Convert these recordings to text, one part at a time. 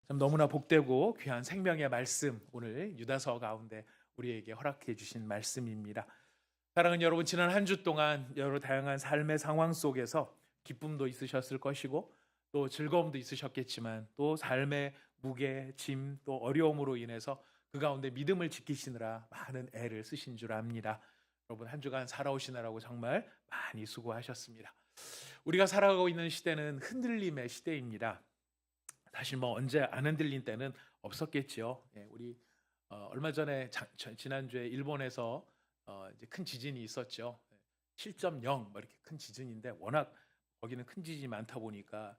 참 너무나 복되고 귀한 생명의 말씀, 오늘 유다서 가운데 우리에게 허락해 주신 말씀입니다. 사랑하는 여러분, 지난 한 주 동안 여러 다양한 삶의 상황 속에서 기쁨도 있으셨을 것이고 또 즐거움도 있으셨겠지만 또 삶의 무게, 짐, 또 어려움으로 인해서 그 가운데 믿음을 지키시느라 많은 애를 쓰신 줄 압니다. 여러분, 한 주간 살아오시느라고 정말 많이 수고하셨습니다. 우리가 살아가고 있는 시대는 흔들림의 시대입니다. 사실 뭐 언제 안 흔들린 때는 없었겠지요. 예, 우리 얼마 전에 지난주에 일본에서 이제 큰 지진이 있었죠. 7.0 뭐 이렇게 큰 지진인데, 워낙 거기는 큰 지진이 많다 보니까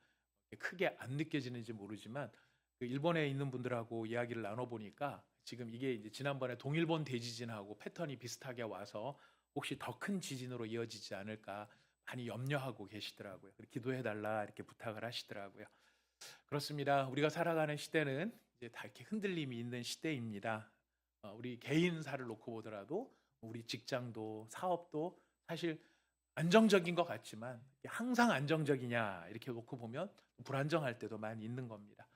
크게 안 느껴지는지 모르지만, 그 일본에 있는 분들하고 이야기를 나눠 보니까 지금 이게 이제 지난번에 동일본 대지진하고 패턴이 비슷하게 와서 혹시 더 큰 지진으로 이어지지 않을까 많이 염려하고 계시더라고요. 기도해 달라 이렇게 부탁을 하시더라고요. 그렇습니다. 우리가 살아가는 시대는 이제 다 이렇게 흔들림이 있는 시대입니다. 우리 개인사를 놓고 보더라도 우리 직장도 사업도 사실 안정적인 것 같지만 항상 안정적이냐 이렇게 놓고 보면 불안정할 때도 많이 있는 겁니다.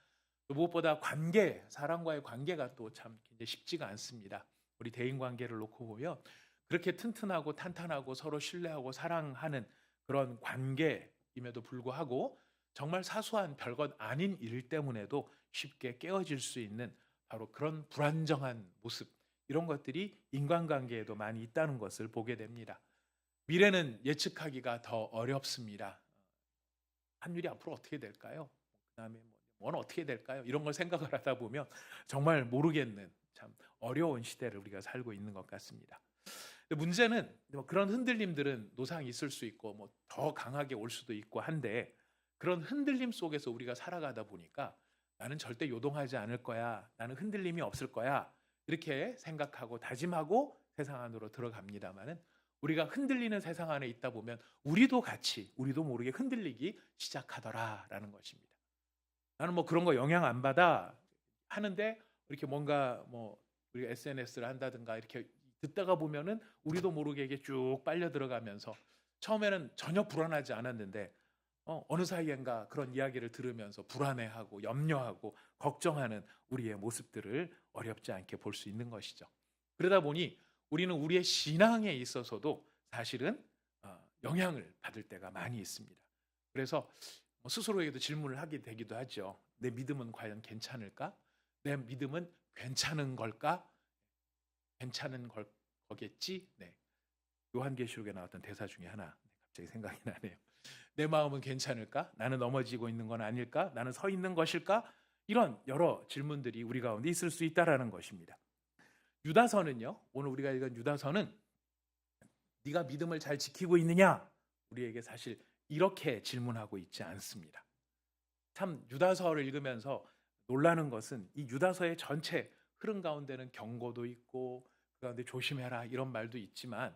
무엇보다 관계, 사람과의 관계가 또 참 쉽지가 않습니다. 우리 대인 관계를 놓고 보면 그렇게 튼튼하고 탄탄하고 서로 신뢰하고 사랑하는 그런 관계임에도 불구하고 정말 사소한 별것 아닌 일 때문에도 쉽게 깨어질 수 있는 바로 그런 불안정한 모습, 이런 것들이 인간관계에도 많이 있다는 것을 보게 됩니다. 미래는 예측하기가 더 어렵습니다. 환율이 앞으로 어떻게 될까요? 그다음에 뭐는 어떻게 될까요? 이런 걸 생각을 하다 보면 정말 모르겠는 참 어려운 시대를 우리가 살고 있는 것 같습니다. 문제는 그런 흔들림들은 노상이 있을 수 있고 뭐 더 강하게 올 수도 있고 한데, 그런 흔들림 속에서 우리가 살아가다 보니까 나는 절대 요동하지 않을 거야, 나는 흔들림이 없을 거야, 이렇게 생각하고 다짐하고 세상 안으로 들어갑니다마는, 우리가 흔들리는 세상 안에 있다 보면 우리도 같이 우리도 모르게 흔들리기 시작하더라라는 것입니다. 나는 뭐 그런 거 영향 안 받아 하는데, 이렇게 뭔가 뭐 우리가 SNS를 한다든가 이렇게 듣다가 보면은 우리도 모르게 이게 쭉 빨려 들어가면서 처음에는 전혀 불안하지 않았는데 어느 사이엔가 그런 이야기를 들으면서 불안해하고 염려하고 걱정하는 우리의 모습들을 어렵지 않게 볼 수 있는 것이죠. 그러다 보니 우리는 우리의 신앙에 있어서도 사실은 영향을 받을 때가 많이 있습니다. 그래서 스스로에게도 질문을 하게 되기도 하죠. 내 믿음은 과연 괜찮을까? 내 믿음은 괜찮은 걸까? 괜찮은 거겠지? 네. 요한계시록에 나왔던 대사 중에 하나 갑자기 생각이 나네요. 내 마음은 괜찮을까? 나는 넘어지고 있는 건 아닐까? 나는 서 있는 것일까? 이런 여러 질문들이 우리 가운데 있을 수 있다라는 것입니다. 유다서는요, 오늘 우리가 읽은 유다서는 네가 믿음을 잘 지키고 있느냐? 우리에게 사실 이렇게 질문하고 있지 않습니다. 참 유다서를 읽으면서 놀라는 것은 이 유다서의 전체 흐름 가운데는 경고도 있고 그 가운데 조심해라 이런 말도 있지만,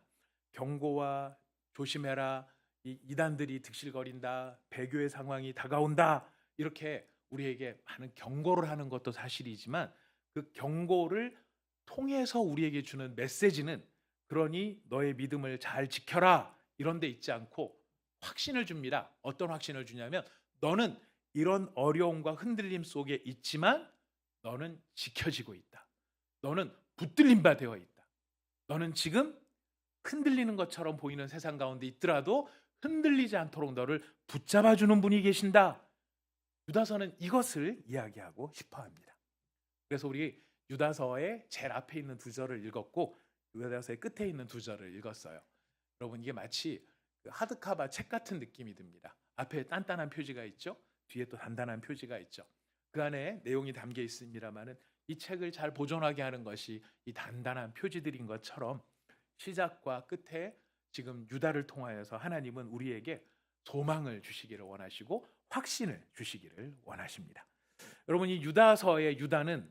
경고와 조심해라, 이 이단들이 득실거린다, 배교의 상황이 다가온다, 이렇게 우리에게 많은 경고를 하는 것도 사실이지만, 그 경고를 통해서 우리에게 주는 메시지는 그러니 너의 믿음을 잘 지켜라 이런 데 있지 않고 확신을 줍니다. 어떤 확신을 주냐면, 너는 이런 어려움과 흔들림 속에 있지만 너는 지켜지고 있다. 너는 붙들림 바 되어 있다. 너는 지금 흔들리는 것처럼 보이는 세상 가운데 있더라도 흔들리지 않도록 너를 붙잡아주는 분이 계신다. 유다서는 이것을 이야기하고 싶어 합니다. 그래서 우리 유다서의 제일 앞에 있는 두 절을 읽었고 유다서의 끝에 있는 두 절을 읽었어요. 여러분, 이게 마치 하드카바 책 같은 느낌이 듭니다. 앞에 단단한 표지가 있죠. 뒤에 또 단단한 표지가 있죠. 그 안에 내용이 담겨 있습니다만은 이 책을 잘 보존하게 하는 것이 이 단단한 표지들인 것처럼, 시작과 끝에 지금 유다를 통하여서 하나님은 우리에게 소망을 주시기를 원하시고 확신을 주시기를 원하십니다. 여러분, 이 유다서의 유다는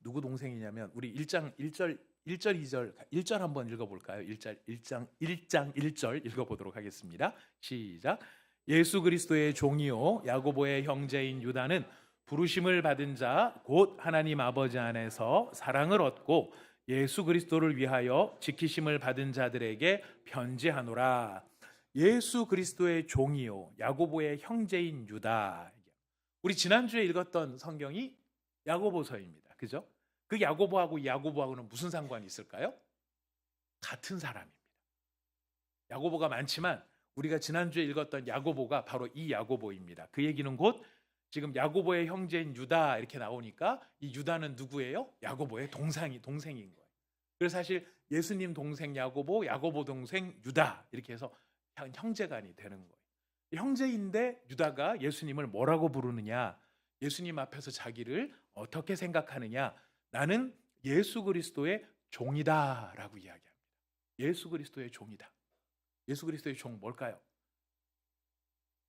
누구 동생이냐면, 우리 1장 1절 1절 2절 1절 한번 읽어볼까요? 1장 1절 읽어보도록 하겠습니다. 시작. 예수 그리스도의 종이요 야고보의 형제인 유다는 부르심을 받은 자 곧 하나님 아버지 안에서 사랑을 얻고 예수 그리스도를 위하여 지키심을 받은 자들에게 편지하노라. 예수 그리스도의 종이요 야고보의 형제인 유다. 우리 지난주에 읽었던 성경이 야고보서입니다. 그죠? 그 야고보하고 이 야고보하고는 무슨 상관이 있을까요? 같은 사람입니다. 야고보가 많지만 우리가 지난주에 읽었던 야고보가 바로 이 야고보입니다. 그 얘기는 곧 지금 야고보의 형제인 유다 이렇게 나오니까 이 유다는 누구예요? 야고보의 동생인 거예요. 그래서 사실 예수님 동생 야고보, 야고보 동생 유다 이렇게 해서 형제간이 되는 거예요. 형제인데 유다가 예수님을 뭐라고 부르느냐? 예수님 앞에서 자기를 어떻게 생각하느냐? 나는 예수 그리스도의 종이다라고 이야기합니다. 예수 그리스도의 종이다. 예수 그리스도의 종 뭘까요?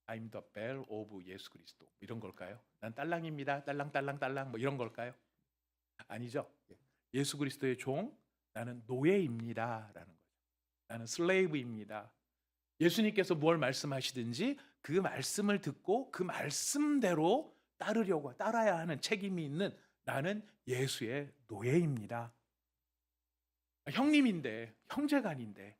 I'm the bell of 예수 그리스도 이런 걸까요? 난 딸랑입니다. 딸랑 뭐 이런 걸까요? 아니죠. 예수 그리스도의 종, 나는 노예입니다라는 거죠. 나는 슬레이브입니다. 예수님께서 뭘 말씀하시든지 그 말씀을 듣고 그 말씀대로 따라야 하는 책임이 있는 나는 예수의 노예입니다. 형님인데, 형제간인데.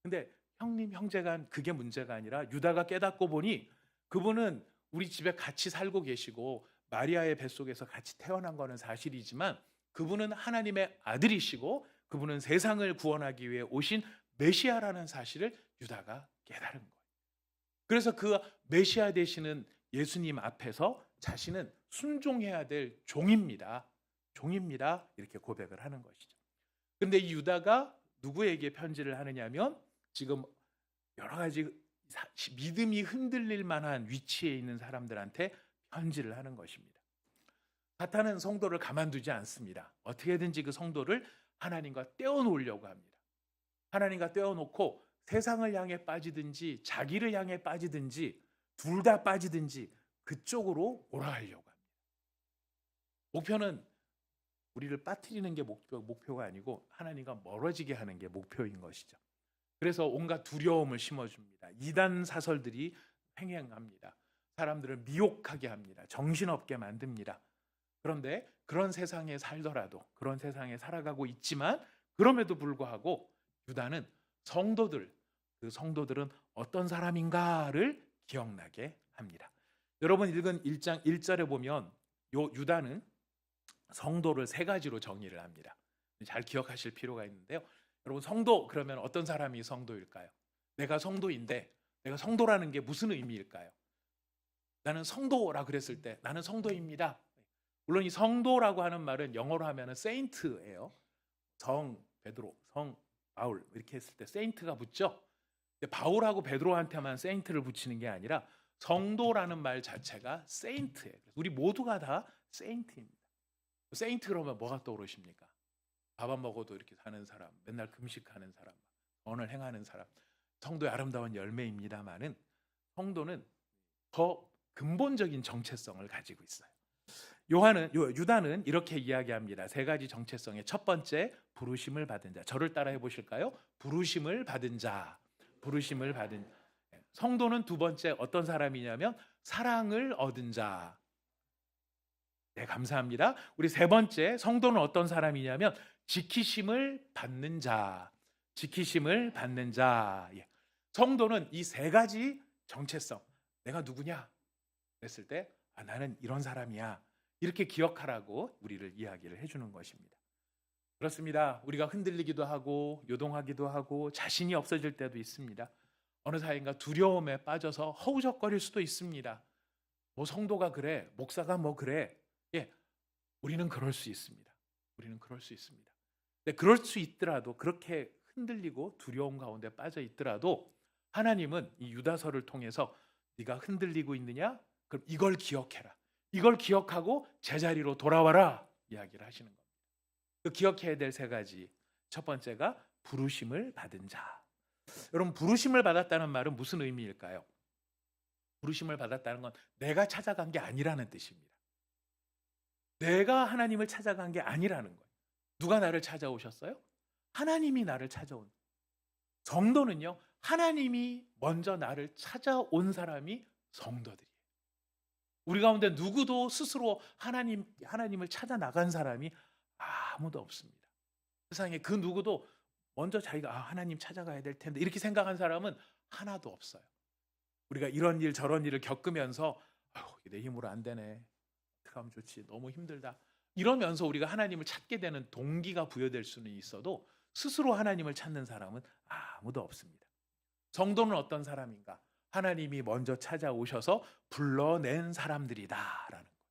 근데 형님, 형제간 그게 문제가 아니라 유다가 깨닫고 보니 그분은 우리 집에 같이 살고 계시고 마리아의 뱃속에서 같이 태어난 거는 사실이지만 그분은 하나님의 아들이시고 그분은 세상을 구원하기 위해 오신 메시아라는 사실을 유다가 깨달은 거예요. 그래서 그 메시아 되시는 예수님 앞에서 자신은 순종해야 될 종입니다. 종입니다. 이렇게 고백을 하는 것이죠. 그런데 이 유다가 누구에게 편지를 하느냐면 지금 여러 가지 믿음이 흔들릴 만한 위치에 있는 사람들한테 편지를 하는 것입니다. 사탄은 성도를 가만두지 않습니다. 어떻게든지 그 성도를 하나님과 떼어놓으려고 합니다. 하나님과 떼어놓고 세상을 향해 빠지든지 자기를 향해 빠지든지 둘 다 빠지든지 그쪽으로 몰아가려고 합니다. 목표는 우리를 빠뜨리는 게 목표가 아니고 하나님과 멀어지게 하는 게 목표인 것이죠. 그래서 온갖 두려움을 심어줍니다. 이단 사설들이 횡행합니다. 사람들을 미혹하게 합니다. 정신없게 만듭니다. 그런데 그런 세상에 살더라도 그런 세상에 살아가고 있지만 그럼에도 불구하고 유다는 그 성도들은 어떤 사람인가를 기억나게 합니다. 여러분 읽은 1장 1절에 보면 요 유다는 성도를 세 가지로 정의를 합니다. 잘 기억하실 필요가 있는데요. 여러분 성도 그러면 어떤 사람이 성도일까요? 내가 성도인데 내가 성도라는 게 무슨 의미일까요? 나는 성도라 그랬을 때 나는 성도입니다. 물론 이 성도라고 하는 말은 영어로 하면은 세인트예요. 성 베드로, 성 바울 이렇게 했을 때 세인트가 붙죠. 근데 바울하고 베드로한테만 세인트를 붙이는 게 아니라 성도라는 말 자체가 세인트예요. 우리 모두가 다 세인트입니다. 세인트 그러면 뭐가 떠오르십니까? 밥 안 먹어도 이렇게 사는 사람, 맨날 금식하는 사람, 언을 행하는 사람, 성도의 아름다운 열매입니다만은 성도는 더 근본적인 정체성을 가지고 있어요. 유다는 이렇게 이야기합니다. 세 가지 정체성의 첫 번째, 부르심을 받은 자. 저를 따라해 보실까요? 부르심을 받은 자. 부르심을 받은 성도는 두 번째 어떤 사람이냐면 사랑을 얻은 자. 네, 감사합니다. 우리 세 번째 성도는 어떤 사람이냐면 지키심을 받는 자. 지키심을 받는 자. 성도는 이 세 가지 정체성. 내가 누구냐? 그랬을 때 나는 이런 사람이야. 이렇게 기억하라고 우리를 이야기를 해주는 것입니다. 그렇습니다. 우리가 흔들리기도 하고 요동하기도 하고 자신이 없어질 때도 있습니다. 어느 사이인가 두려움에 빠져서 허우적거릴 수도 있습니다. 뭐 성도가 그래, 목사가 뭐 그래. 우리는 그럴 수 있습니다. 우리는 그럴 수 있습니다. 근데 그럴 수 있더라도 그렇게 흔들리고 두려움 가운데 빠져 있더라도 하나님은 이 유다서를 통해서 네가 흔들리고 있느냐? 그럼 이걸 기억해라. 이걸 기억하고 제자리로 돌아와라 이야기를 하시는 겁니다. 그 기억해야 될 세 가지. 첫 번째가 부르심을 받은 자. 여러분 부르심을 받았다는 말은 무슨 의미일까요? 부르심을 받았다는 건 내가 찾아간 게 아니라는 뜻입니다. 내가 하나님을 찾아간 게 아니라는 거예요. 누가 나를 찾아오셨어요? 하나님이 나를 찾아온. 성도는요, 하나님이 먼저 나를 찾아온 사람이 성도들이에요. 우리 가운데 누구도 스스로 하나님을 찾아 나간 사람이 아무도 없습니다. 세상에 그 누구도 먼저 자기가 하나님 찾아가야 될 텐데 이렇게 생각한 사람은 하나도 없어요. 우리가 이런 일 저런 일을 겪으면서 그게 내 힘으로 안 되네. 어떻게 하면 좋지? 너무 힘들다. 이러면서 우리가 하나님을 찾게 되는 동기가 부여될 수는 있어도 스스로 하나님을 찾는 사람은 아무도 없습니다. 성도는 어떤 사람인가? 하나님이 먼저 찾아오셔서 불러낸 사람들이다라는 거예요.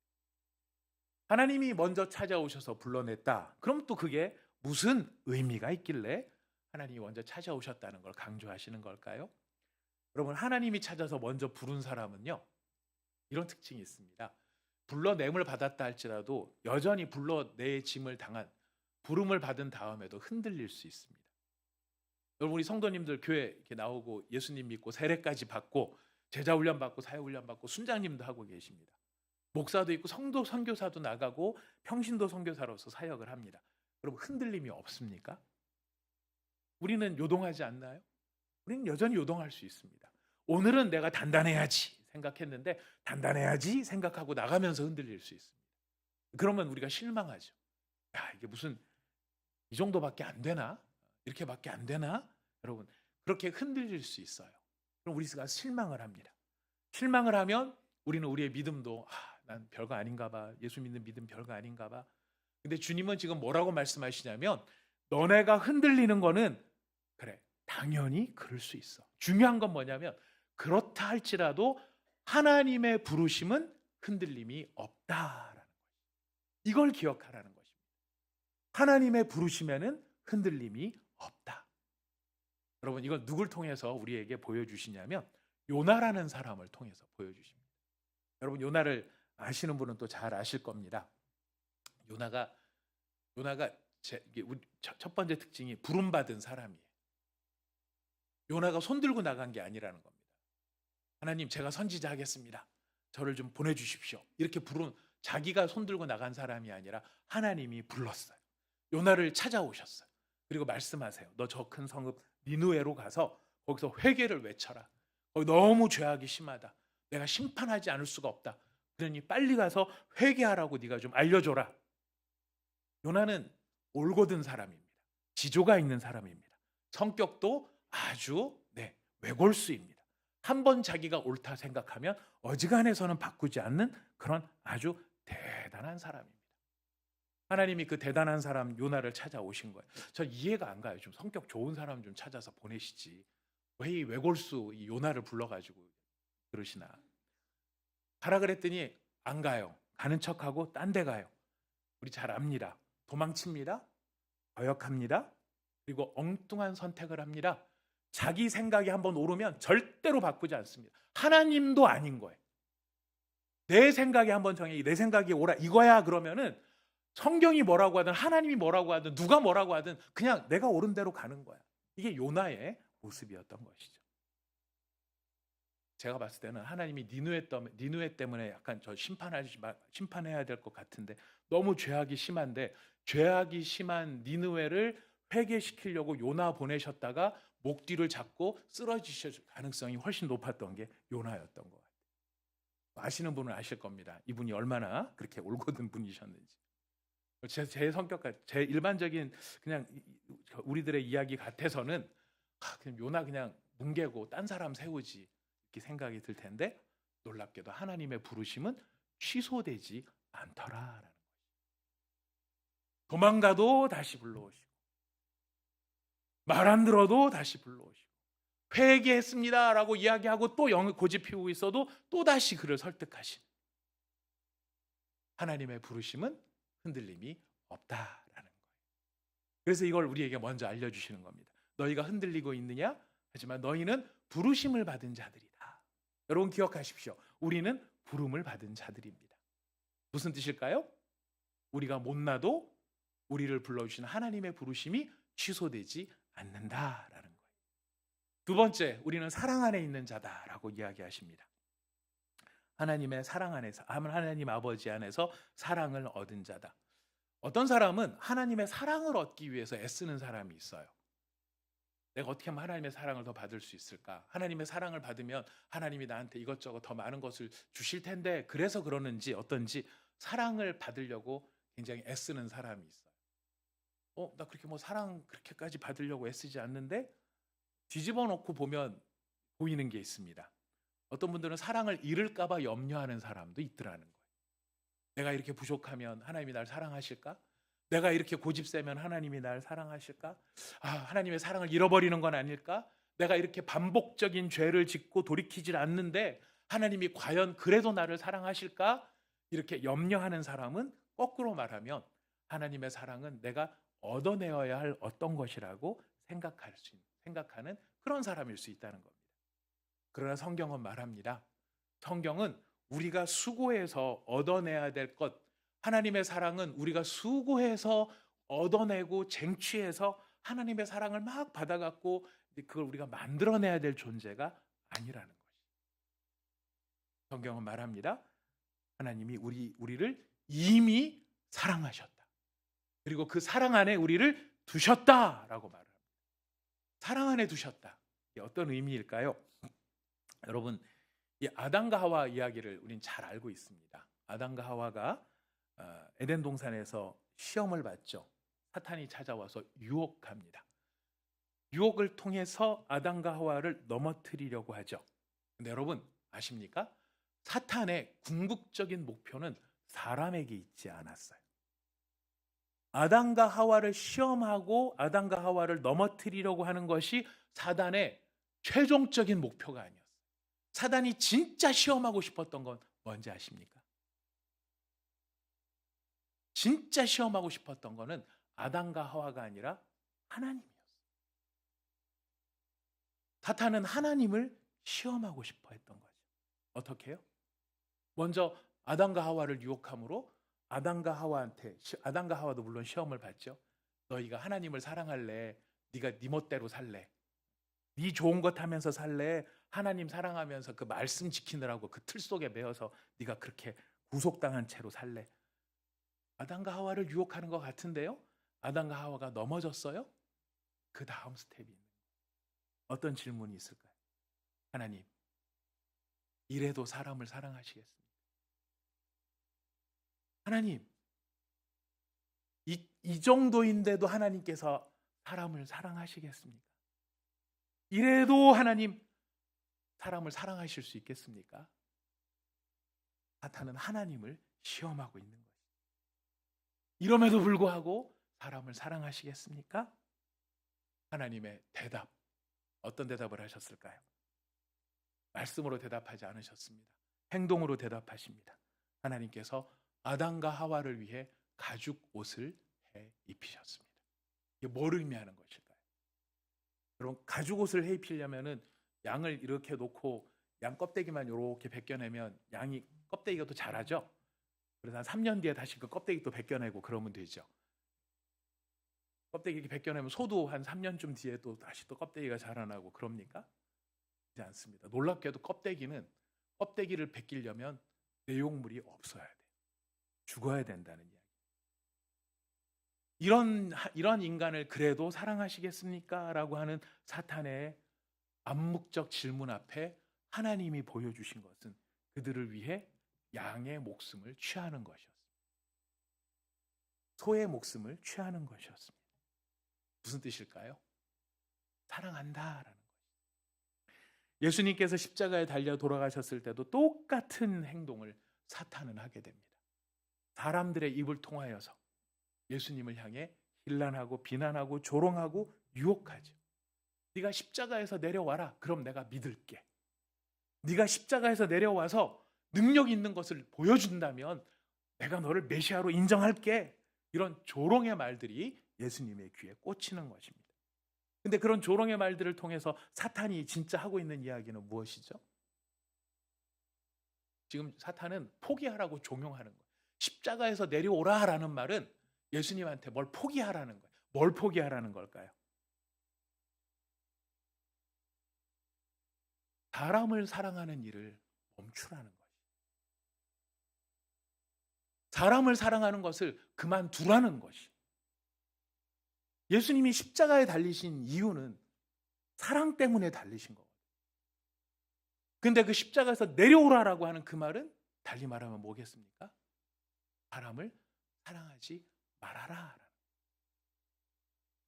하나님이 먼저 찾아오셔서 불러냈다. 그럼 또 그게 무슨 의미가 있길래 하나님이 먼저 찾아오셨다는 걸 강조하시는 걸까요? 여러분, 하나님이 찾아서 먼저 부른 사람은요, 이런 특징이 있습니다. 불러냄을 받았다 할지라도 여전히 불러내짐을 당한 부름을 받은 다음에도 흔들릴 수 있습니다. 여러분, 우리 성도님들 교회 이렇게 나오고 예수님 믿고 세례까지 받고 제자 훈련 받고 사회 훈련 받고 순장님도 하고 계십니다. 목사도 있고 성도 선교사도 나가고 평신도 선교사로서 사역을 합니다. 여러분, 흔들림이 없습니까? 우리는 요동하지 않나요? 우리는 여전히 요동할 수 있습니다. 오늘은 내가 단단해야지 생각했는데 단단해야지 생각하고 나가면서 흔들릴 수 있습니다. 그러면 우리가 실망하죠. 야, 이게 무슨 이 정도밖에 안 되나? 이렇게밖에 안 되나? 여러분, 그렇게 흔들릴 수 있어요. 그럼 우리가 실망을 합니다. 실망을 하면 우리는 우리의 믿음도 난 별거 아닌가 봐. 예수 믿는 믿음 별거 아닌가 봐. 근데 주님은 지금 뭐라고 말씀하시냐면 너네가 흔들리는 거는 그래, 당연히 그럴 수 있어. 중요한 건 뭐냐면 그렇다 할지라도 하나님의 부르심은 흔들림이 없다라는 거예요. 이걸 기억하라는 것입니다. 하나님의 부르심에는 흔들림이 없다. 여러분, 이건 누굴 통해서 우리에게 보여주시냐면 요나라는 사람을 통해서 보여주십니다. 여러분, 요나를 아시는 분은 또 잘 아실 겁니다. 요나가 첫 번째 특징이 부름받은 사람이에요. 요나가 손들고 나간 게 아니라는 겁니다. 하나님, 제가 선지자 하겠습니다. 저를 좀 보내주십시오. 이렇게 자기가 손들고 나간 사람이 아니라 하나님이 불렀어요. 요나를 찾아오셨어요. 그리고 말씀하세요. 너 저 큰 성읍 니느웨로 가서 거기서 회개를 외쳐라. 거기 너무 죄악이 심하다. 내가 심판하지 않을 수가 없다. 그러니 빨리 가서 회개하라고 네가 좀 알려줘라. 요나는 올곧은 사람입니다. 지조가 있는 사람입니다. 성격도 아주 외골수입니다. 한번 자기가 옳다 생각하면 어지간해서는 바꾸지 않는 그런 아주 대단한 사람입니다. 하나님이 그 대단한 사람 요나를 찾아오신 거예요. 저 이해가 안 가요. 좀 성격 좋은 사람 좀 찾아서 보내시지. 왜 이 외골수 이 요나를 불러가지고 그러시나. 가라 그랬더니 안 가요. 가는 척하고 딴 데 가요. 우리 잘 압니다. 도망칩니다. 거역합니다. 그리고 엉뚱한 선택을 합니다. 자기 생각이 한번 오르면 절대로 바꾸지 않습니다. 하나님도 아닌 거예요. 내 생각이 한번 내 생각이 오라 이거야 그러면은 성경이 뭐라고 하든 하나님이 뭐라고 하든 누가 뭐라고 하든 그냥 내가 옳은 대로 가는 거야. 이게 요나의 모습이었던 것이죠. 제가 봤을 때는 하나님이 니느웨 때문에 약간 저 심판해야 될 것 같은데 너무 죄악이 심한데 죄악이 심한 니느웨를 회개시키려고 요나 보내셨다가 목 뒤를 잡고 쓰러지실 가능성이 훨씬 높았던 게 요나였던 것 같아요. 아시는 분은 아실 겁니다. 이분이 얼마나 그렇게 올곧은 분이셨는지. 제 성격과 제 일반적인 그냥 우리들의 이야기 같아서는 그냥 요나 그냥 뭉개고 딴 사람 세우지 이렇게 생각이 들 텐데 놀랍게도 하나님의 부르심은 취소되지 않더라라는 거예요. 도망가도 다시 불러오시고 말 안 들어도 다시 불러오시고 회개했습니다라고 이야기하고 또 고집 피우고 있어도 또 다시 그를 설득하시는 하나님의 부르심은 흔들림이 없다라는 거예요. 그래서 이걸 우리에게 먼저 알려주시는 겁니다. 너희가 흔들리고 있느냐? 하지만 너희는 부르심을 받은 자들이다. 여러분 기억하십시오. 우리는 부름을 받은 자들입니다. 무슨 뜻일까요? 우리가 못나도 우리를 불러주신 하나님의 부르심이 취소되지 않는다라는 거예요. 두 번째, 우리는 사랑 안에 있는 자다라고 이야기하십니다. 하나님의 사랑 안에서, 하나님 아버지 안에서 사랑을 얻은 자다. 어떤 사람은 하나님의 사랑을 얻기 위해서 애쓰는 사람이 있어요. 내가 어떻게 하면 하나님의 사랑을 더 받을 수 있을까? 하나님의 사랑을 받으면 하나님이 나한테 이것저것 더 많은 것을 주실 텐데 그래서 그러는지 어떤지 사랑을 받으려고 굉장히 애쓰는 사람이 있어요. 나 그렇게 사랑 그렇게까지 받으려고 애쓰지 않는데 뒤집어 놓고 보면 보이는 게 있습니다. 어떤 분들은 사랑을 잃을까 봐 염려하는 사람도 있더라는 거예요. 내가 이렇게 부족하면 하나님이 날 사랑하실까? 내가 이렇게 고집세면 하나님이 날 사랑하실까? 하나님의 사랑을 잃어버리는 건 아닐까? 내가 이렇게 반복적인 죄를 짓고 돌이키질 않는데 하나님이 과연 그래도 나를 사랑하실까? 이렇게 염려하는 사람은 거꾸로 말하면 하나님의 사랑은 내가 얻어내어야 할 어떤 것이라고 생각하는 그런 사람일 수 있다는 겁니다. 그러나 성경은 말합니다. 성경은 우리가 수고해서 얻어내야 될 것, 하나님의 사랑은 우리가 수고해서 얻어내고 쟁취해서 하나님의 사랑을 막 받아갖고 그걸 우리가 만들어내야 될 존재가 아니라는 것이. 성경은 말합니다. 하나님이 우리를 이미 사랑하셨다. 그리고 그 사랑 안에 우리를 두셨다라고 말을 합니다. 사랑 안에 두셨다. 이게 어떤 의미일까요? 여러분, 이 아담과 하와 이야기를 우린 잘 알고 있습니다. 아담과 하와가 에덴 동산에서 시험을 받죠. 사탄이 찾아와서 유혹합니다. 유혹을 통해서 아담과 하와를 넘어뜨리려고 하죠. 근데 여러분 아십니까? 사탄의 궁극적인 목표는 사람에게 있지 않았어요. 아담과 하와를 시험하고 아담과 하와를 넘어뜨리려고 하는 것이 사단의 최종적인 목표가 아니었어요. 사단이 진짜 시험하고 싶었던 건 뭔지 아십니까? 진짜 시험하고 싶었던 거는 아담과 하와가 아니라 하나님이었어요. 사탄은 하나님을 시험하고 싶어 했던 거죠. 어떻게 해요? 먼저 아담과 하와를 유혹함으로 아담과 하와도 물론 시험을 받죠. 너희가 하나님을 사랑할래? 네가 네 멋대로 살래? 네 좋은 것 하면서 살래? 하나님 사랑하면서 그 말씀 지키느라고 그 틀 속에 매여서 네가 그렇게 구속당한 채로 살래? 아담과 하와를 유혹하는 것 같은데요. 아담과 하와가 넘어졌어요. 그 다음 스텝이 있는 거예요. 어떤 질문이 있을까요? 하나님, 이래도 사람을 사랑하시겠습니까? 하나님, 이 정도인데도 하나님께서 사람을 사랑하시겠습니까? 이래도 하나님 사람을 사랑하실 수 있겠습니까? 사탄은 하나님을 시험하고 있는 거예요. 이럼에도 불구하고 사람을 사랑하시겠습니까? 하나님의 대답, 어떤 대답을 하셨을까요? 말씀으로 대답하지 않으셨습니다. 행동으로 대답하십니다. 하나님께서 아담과 하와를 위해 가죽 옷을 해 입히셨습니다. 이게 뭘 의미하는 것일까요? 여러분, 가죽 옷을 해 입히려면은 양을 이렇게 놓고 양 껍데기만 이렇게 벗겨내면 양이 껍데기가 또 자라죠. 그래서 한 3년 뒤에 다시 그 껍데기 또 벗겨내고 그러면 되죠. 껍데기 이렇게 벗겨내면 소도 한 3년쯤 뒤에 또 다시 또 껍데기가 자라나고 그럽니까? 그렇지 않습니다. 놀랍게도 껍데기를 벗기려면 내용물이 없어야 돼요. 죽어야 된다는 이야기. 이런 인간을 그래도 사랑하시겠습니까? 라고 하는 사탄의 암묵적 질문 앞에 하나님이 보여주신 것은 그들을 위해 양의 목숨을 취하는 것이었습니다. 소의 목숨을 취하는 것이었습니다. 무슨 뜻일까요? 사랑한다라는 거예요. 예수님께서 십자가에 달려 돌아가셨을 때도 똑같은 행동을 사탄은 하게 됩니다. 사람들의 입을 통하여서 예수님을 향해 힐난하고 비난하고 조롱하고 유혹하죠. 네가 십자가에서 내려와라. 그럼 내가 믿을게. 네가 십자가에서 내려와서 능력 있는 것을 보여준다면 내가 너를 메시아로 인정할게. 이런 조롱의 말들이 예수님의 귀에 꽂히는 것입니다. 근데 그런 조롱의 말들을 통해서 사탄이 진짜 하고 있는 이야기는 무엇이죠? 지금 사탄은 포기하라고 종용하는 거예요. 십자가에서 내려오라라는 말은 예수님한테 뭘 포기하라는 거예요. 뭘 포기하라는 걸까요? 사람을 사랑하는 일을 멈추라는 거예요. 사람을 사랑하는 것을 그만두라는 것이. 예수님이 십자가에 달리신 이유는 사랑 때문에 달리신 거거든요. 근데 그 십자가에서 내려오라라고 하는 그 말은 달리 말하면 뭐겠습니까? 사람을 사랑하지 말아라.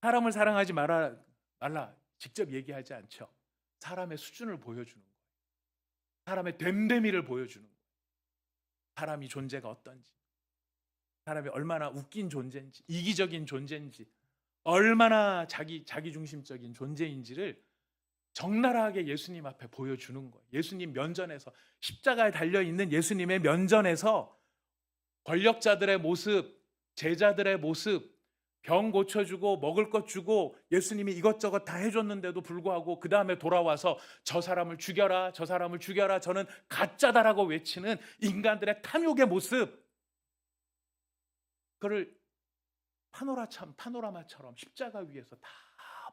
사람을 사랑하지 말라 직접 얘기하지 않죠. 사람의 수준을 보여주는 거예요. 사람의 됨됨이를 보여주는 거예요. 사람이 존재가 어떤지, 사람이 얼마나 웃긴 존재인지, 이기적인 존재인지, 얼마나 자기중심적인 존재인지를 적나라하게 예수님 앞에 보여주는 거예요. 예수님 면전에서, 십자가에 달려있는 예수님의 면전에서 권력자들의 모습, 제자들의 모습, 병 고쳐주고 먹을 것 주고 예수님이 이것저것 다 해줬는데도 불구하고 그 다음에 돌아와서 저 사람을 죽여라, 저 사람을 죽여라, 저는 가짜다라고 외치는 인간들의 탐욕의 모습, 그를 파노라마처럼 십자가 위에서 다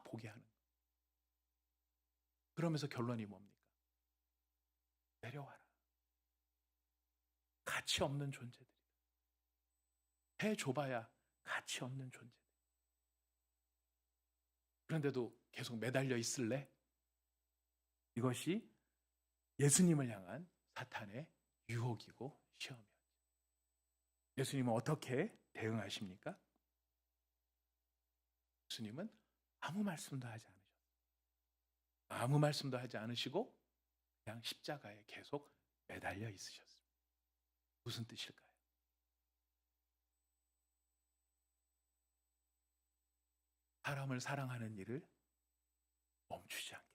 보게 하는 거예요. 그러면서 결론이 뭡니까? 내려와라. 가치 없는 존재들이다. 해줘봐야 가치 없는 존재. 그런데도 계속 매달려 있을래? 이것이 예수님을 향한 사탄의 유혹이고 시험이에요. 예수님은 어떻게 대응하십니까? 예수님은 아무 말씀도 하지 않으셨어요. 아무 말씀도 하지 않으시고 그냥 십자가에 계속 매달려 있으셨습니다. 무슨 뜻일까요? 사람을 사랑하는 일을 멈추지 않겠다.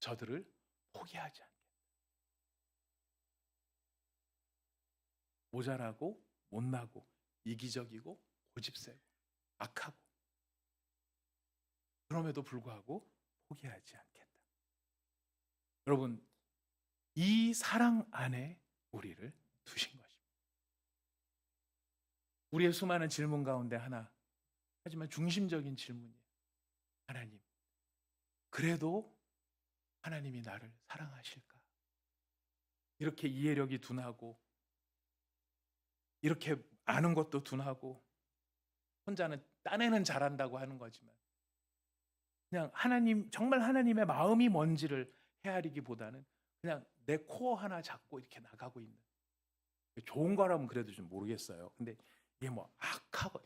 저들을 포기하지 않겠다. 모자라고 못나고 이기적이고 고집세고 악하고 그럼에도 불구하고 포기하지 않겠다. 여러분, 이 사랑 안에 우리를 두신 것입니다. 우리의 수많은 질문 가운데 하나, 하지만 중심적인 질문이에요. 하나님, 그래도 하나님이 나를 사랑하실까? 이렇게 이해력이 둔하고 이렇게 아는 것도 둔하고 혼자는 딴에는 잘한다고 하는 거지만 그냥 하나님, 정말 하나님의 마음이 뭔지를 헤아리기보다는 그냥 내 코어 하나 잡고 이렇게 나가고 있는, 좋은 거라면 그래도 좀 모르겠어요. 근데 이게 뭐 악하고,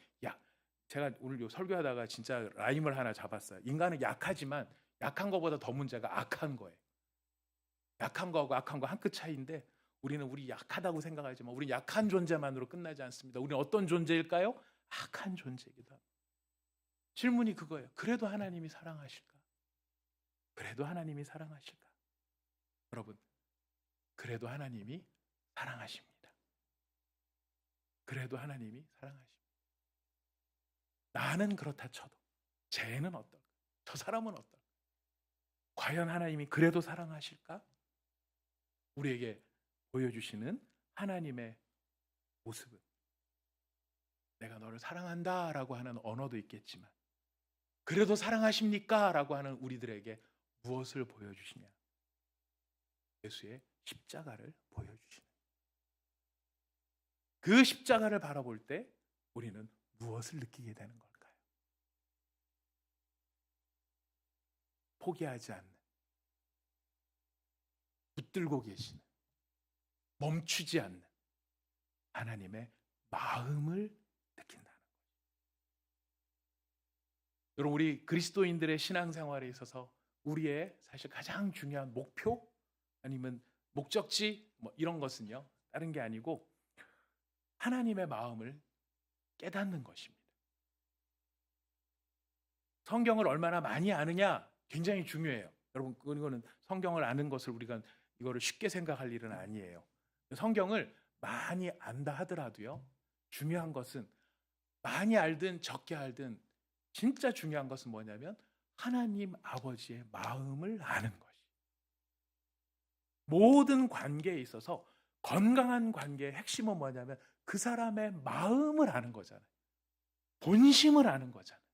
제가 오늘 설교하다가 진짜 라임을 하나 잡았어요. 인간은 약하지만 약한 거보다 더 문제가 악한 거예요. 약한 거하고 악한 거 한 끗 차이인데 우리는 우리 약하다고 생각하지만 우리 약한 존재만으로 끝나지 않습니다. 우리는 어떤 존재일까요? 악한 존재이기도 합니다. 질문이 그거예요. 그래도 하나님이 사랑하실까? 그래도 하나님이 사랑하실까? 여러분, 그래도 하나님이 사랑하십니다. 그래도 하나님이 사랑하십니다. 나는 그렇다 쳐도 쟤는 어떨까? 저 사람은 어떨까? 과연 하나님이 그래도 사랑하실까? 우리에게 보여주시는 하나님의 모습은 내가 너를 사랑한다 라고 하는 언어도 있겠지만 그래도 사랑하십니까? 라고 하는 우리들에게 무엇을 보여주시냐? 예수의 십자가를 보여주시는, 그 십자가를 바라볼 때 우리는 무엇을 느끼게 되는 걸까요? 포기하지 않는, 붙들고 계시는, 멈추지 않는 하나님의 마음을 느낀다는 거예요. 여러분, 우리 그리스도인들의 신앙생활에 있어서 우리의 사실 가장 중요한 목표 아니면 목적지 뭐 이런 것은요, 다른 게 아니고 하나님의 마음을 깨닫는 것입니다. 성경을 얼마나 많이 아느냐 굉장히 중요해요. 여러분, 이거는 성경을 아는 것을 우리가 이거를 쉽게 생각할 일은 아니에요. 성경을 많이 안다 하더라도요, 중요한 것은 많이 알든 적게 알든 진짜 중요한 것은 뭐냐면 하나님 아버지의 마음을 아는 것이. 모든 관계에 있어서 건강한 관계의 핵심은 뭐냐면 그 사람의 마음을 아는 거잖아요. 본심을 아는 거잖아요.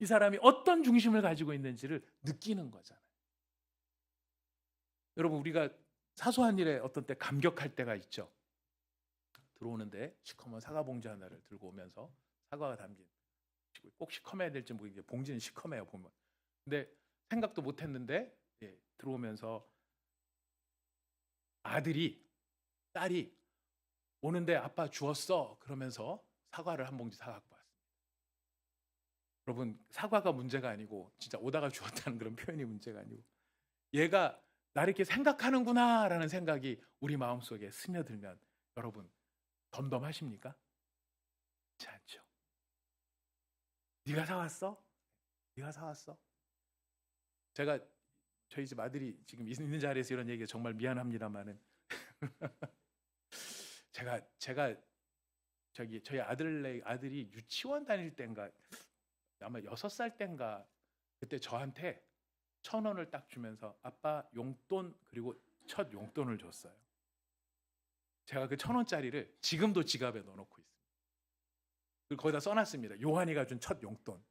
이 사람이 어떤 중심을 가지고 있는지를 느끼는 거잖아요. 여러분, 우리가 사소한 일에 어떤 때 감격할 때가 있죠. 들어오는데 시커먼 사과 봉지 하나를 들고 오면서 사과가 담긴, 꼭 시커매야 될지 모르겠는데 봉지는 시커매요 보면. 근데 생각도 못했는데 들어오면서 딸이 오는데 아빠 주웠어 그러면서 사과를 한 봉지 사갖고 왔습니다. 여러분, 사과가 문제가 아니고 진짜 오다가 주웠다는 그런 표현이 문제가 아니고 얘가 나를 이렇게 생각하는구나라는 생각이 우리 마음속에 스며들면 여러분 덤덤하십니까? 그렇지 않죠. 네가 사왔어? 네가 사왔어? 제가 저희 집 아들이 지금 있는 자리에서 이런 얘기가 정말 미안합니다만은 제가 저희 아들이 유치원 다닐 때인가 아마 6살 때인가 그때 저한테 1,000원을 딱 주면서 아빠 용돈 그리고 첫 용돈을 줬어요. 제가 그 1,000원짜리를 지금도 지갑에 넣어놓고 있어요. 그리고 거기다 써놨습니다. 요한이가 준 첫 용돈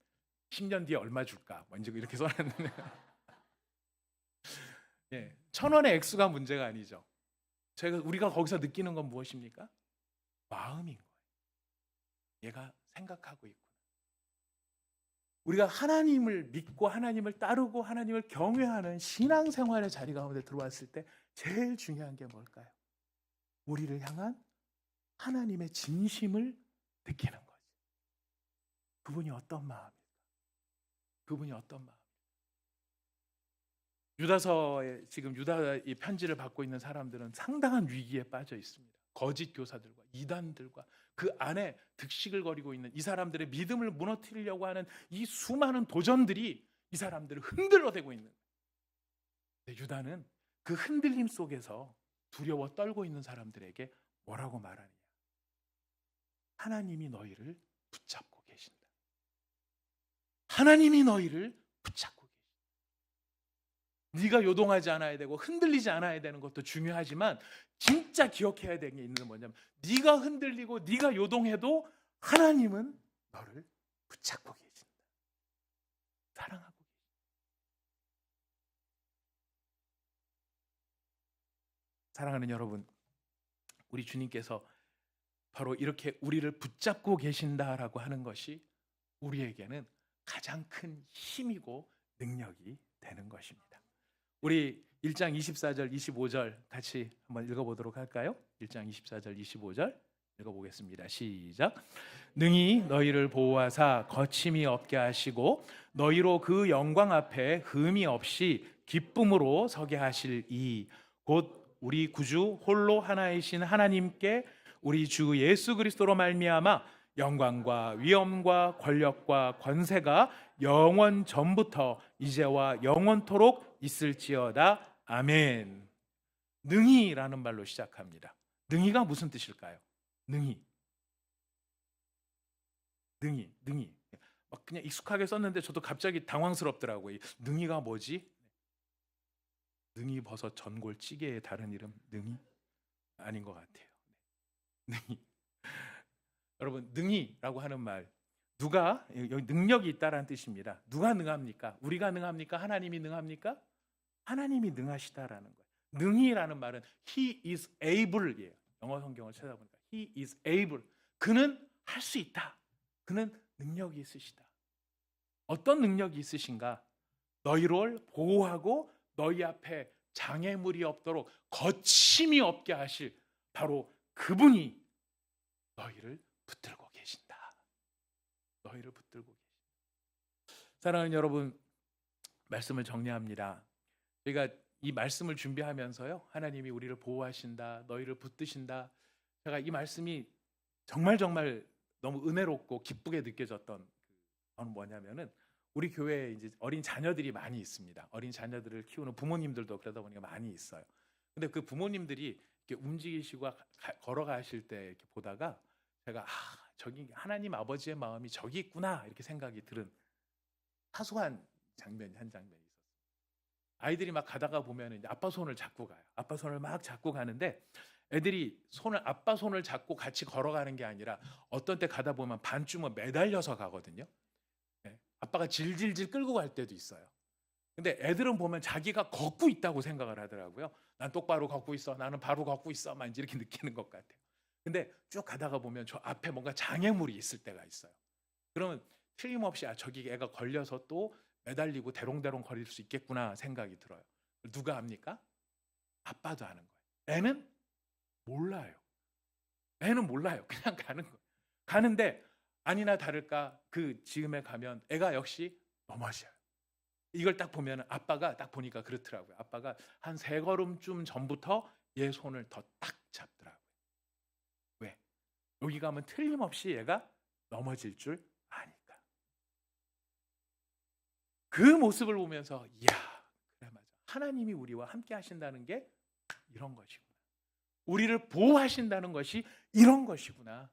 10년 뒤에 얼마 줄까? 먼저 이렇게 써놨는데 예, 1,000원의 액수가 문제가 아니죠. 우리가 거기서 느끼는 건 무엇입니까? 마음인 거예요. 얘가 생각하고 있구나. 우리가 하나님을 믿고 하나님을 따르고 하나님을 경외하는 신앙생활의 자리 가운데 들어왔을 때 제일 중요한 게 뭘까요? 우리를 향한 하나님의 진심을 느끼는 거죠. 그분이 어떤 마음일까? 그분이 어떤 마음? 유다서에 지금 유다 이 편지를 받고 있는 사람들은 상당한 위기에 빠져 있습니다. 거짓 교사들과 이단들과 그 안에 득식을 거리고 있는 이 사람들의 믿음을 무너뜨리려고 하는 이 수많은 도전들이 이 사람들을 흔들어대고 있는 거예요. 유다는 그 흔들림 속에서 두려워 떨고 있는 사람들에게 뭐라고 말하느냐? 하나님이 너희를 붙잡고 계신다. 하나님이 너희를 붙잡고 계신다. 네가 요동하지 않아야 되고 흔들리지 않아야 되는 것도 중요하지만 진짜 기억해야 되는 게 있는 건 뭐냐면 네가 흔들리고 네가 요동해도 하나님은 너를 붙잡고 계신다. 사랑하고 계신다. 사랑하는 여러분, 우리 주님께서 바로 이렇게 우리를 붙잡고 계신다라고 하는 것이 우리에게는 가장 큰 힘이고 능력이 되는 것입니다. 우리 1장 24절 25절 같이 한번 읽어보도록 할까요? 1장 24절 25절 읽어보겠습니다. 시작. 능히 너희를 보호하사 거침이 없게 하시고 너희로 그 영광 앞에 흠이 없이 기쁨으로 서게 하실 이 곧 우리 구주 홀로 하나이신 하나님께 우리 주 예수 그리스도로 말미암아 영광과 위엄과 권력과 권세가 영원 전부터 이제와 영원토록 있을지어다. 아멘. 능히라는 말로 시작합니다. 능히가 무슨 뜻일까요? 능히. 막 그냥 익숙하게 썼는데 저도 갑자기 당황스럽더라고요. 능히가 뭐지? 능히 버섯 전골 찌개의 다른 이름 능히? 아닌 것 같아요. 능히. 여러분 능히라고 하는 말 누가 여기 능력이 있다라는 뜻입니다. 누가 능합니까? 우리가 능합니까? 하나님이 능합니까? 하나님이 능하시다라는 거예요. 능히라는 말은 He is able이에요. 영어 성경을 찾아보니까 He is able. 그는 할 수 있다. 그는 능력이 있으시다. 어떤 능력이 있으신가? 너희를 보호하고 너희 앞에 장애물이 없도록 거침이 없게 하실 바로 그분이 너희를 붙들고 계신다. 너희를 붙들고 계신다. 사랑하는 여러분, 말씀을 정리합니다. 저희가 이 말씀을 준비하면서요, 하나님이 우리를 보호하신다, 너희를 붙드신다. 제가 이 말씀이 정말 너무 은혜롭고 기쁘게 느껴졌던 건 뭐냐면은 우리 교회에 이제 어린 자녀들이 많이 있습니다. 어린 자녀들을 키우는 부모님들도 그러다 보니까 많이 있어요. 근데 그 부모님들이 이렇게 움직이시고 걸어가실 때 이렇게 보다가 제가 저기 하나님 아버지의 마음이 저기 있구나 이렇게 생각이 들은 사소한 한 장면이 있었어요. 아이들이 막 가다가 보면 이제 아빠 손을 잡고 가요. 아빠 손을 막 잡고 가는데 애들이 아빠 손을 잡고 같이 걸어가는 게 아니라 어떤 때 가다 보면 반쯤은 매달려서 가거든요. 네. 아빠가 질질질 끌고 갈 때도 있어요. 근데 애들은 보면 자기가 걷고 있다고 생각을 하더라고요. 난 똑바로 걷고 있어. 나는 바로 걷고 있어. 막 이렇게 느끼는 것 같아요. 근데 쭉 가다가 보면 저 앞에 뭔가 장애물이 있을 때가 있어요. 그러면 틀림없이 저기 애가 걸려서 또 매달리고 대롱대롱 거릴 수 있겠구나 생각이 들어요. 누가 합니까? 아빠도 하는 거예요. 애는 몰라요. 애는 몰라요. 그냥 가는 거예요. 가는데 아니나 다를까 그 즈음에 가면 애가 역시 넘어져요. 이걸 딱 보면 아빠가 딱 보니까 그렇더라고요. 아빠가 한 3걸음쯤 전부터 얘 손을 더 딱 잡더라고요. 왜? 여기 가면 틀림없이 얘가 넘어질 줄 아니까. 그 모습을 보면서 이야, 그래 맞아. 하나님이 우리와 함께 하신다는 게 이런 것이구나. 우리를 보호하신다는 것이 이런 것이구나.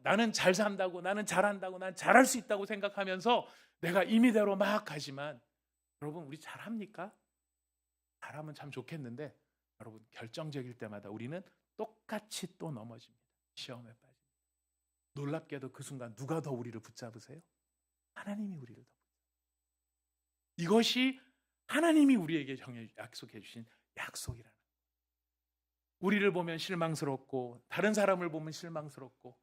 나는 잘 산다고, 나는 잘한다고, 난 잘할 수 있다고 생각하면서 내가 임의대로 막 가지만, 여러분 우리 잘합니까? 잘하면 참 좋겠는데 여러분 결정적일 때마다 우리는 똑같이 또 넘어집니다. 시험에 빠집니다. 놀랍게도 그 순간 누가 더 우리를 붙잡으세요? 하나님이 우리를 더 붙잡으세요. 이것이 하나님이 우리에게 약속해 주신 약속이라는 거예요. 우리를 보면 실망스럽고 다른 사람을 보면 실망스럽고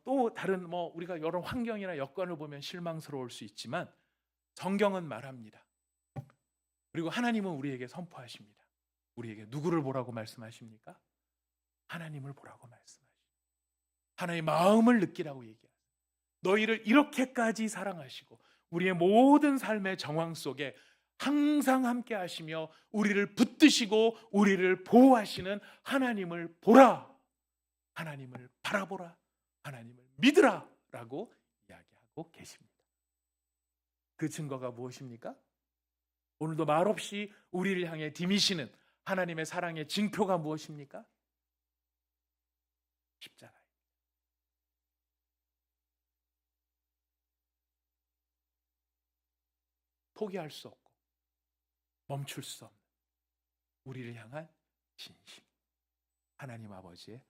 또 다른 우리가 여러 환경이나 여건을 보면 실망스러울 수 있지만 성경은 말합니다. 그리고 하나님은 우리에게 선포하십니다. 우리에게 누구를 보라고 말씀하십니까? 하나님을 보라고 말씀하십니다. 하나님의 마음을 느끼라고 얘기하세요. 너희를 이렇게까지 사랑하시고 우리의 모든 삶의 정황 속에 항상 함께 하시며 우리를 붙드시고 우리를 보호하시는 하나님을 보라. 하나님을 바라보라. 하나님을 믿으라 라고 이야기하고 계십니다. 그 증거가 무엇입니까? 오늘도 말없이 우리를 향해 디미시는 하나님의 사랑의 징표가 무엇입니까? 십자가입니다. 포기할 수 없고 멈출 수 없는 우리를 향한 진심, 하나님 아버지의